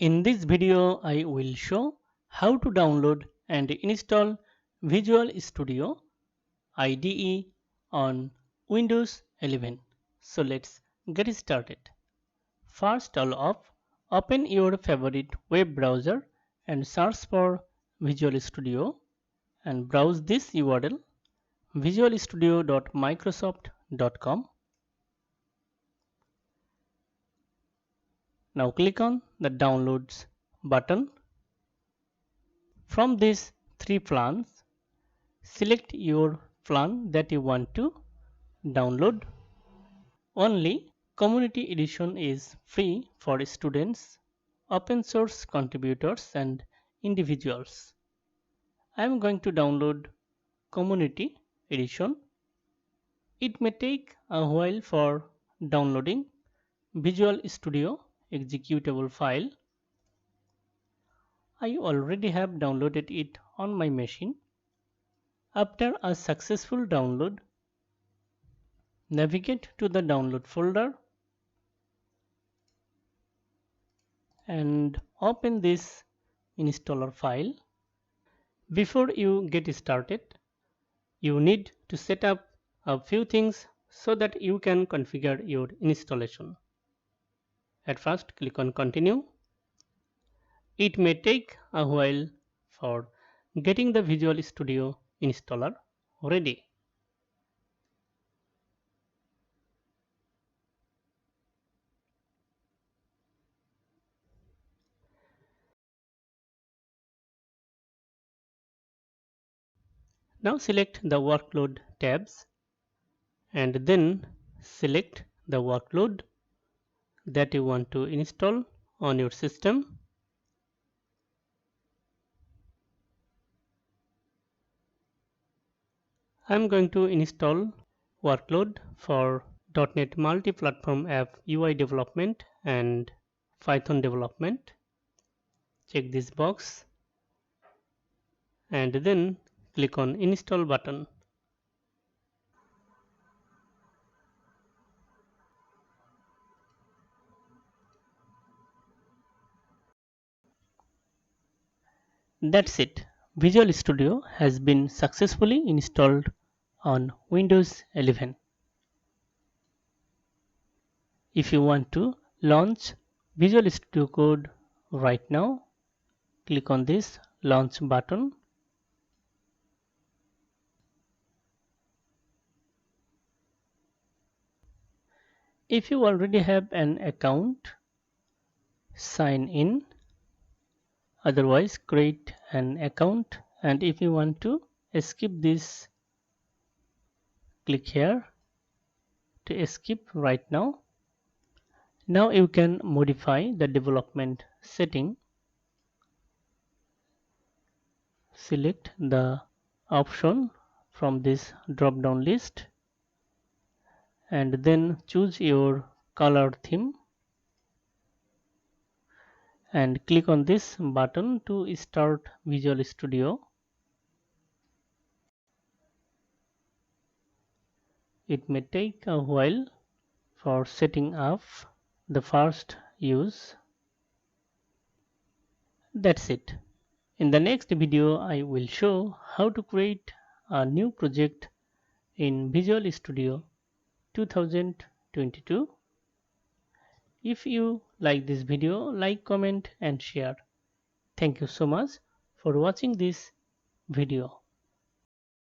In this video, I will show how to download and install Visual Studio IDE on Windows 11. So let's get started. First off, open your favorite web browser and search for Visual Studio and browse this URL visualstudio.microsoft.com. Now click on the Downloads button. From these three plans, select your plan that you want to download. Only Community Edition is free for students, open source contributors and individuals. I am going to download Community Edition. It may take a while for downloading Visual Studio executable file. I already have downloaded it on my machine. After a successful download, navigate to the download folder and open this installer file. Before you get started, you need to set up a few things so that you can configure your installation. At first, click on Continue. It may take a while for getting the Visual Studio installer ready. Now select the workload tabs and then select the workload that you want to install on your system. I'm going to install workload for .NET Multi-Platform App UI development and Python development. Check this box and then click on Install button. That's it. Visual Studio has been successfully installed on Windows 11. If you want to launch Visual Studio Code right now, click on this Launch button. If you already have an account, sign in. Otherwise, create an account, and if you want to skip this, click here to skip right now. Now you can modify the development setting. Select the option from this drop down list and then choose your color theme and click on this button to start Visual Studio. It may take a while for setting up the first use. That's it. In the next video, I will show how to create a new project in Visual Studio 2022. If you like this video, like, comment and share. Thank you so much for watching this video.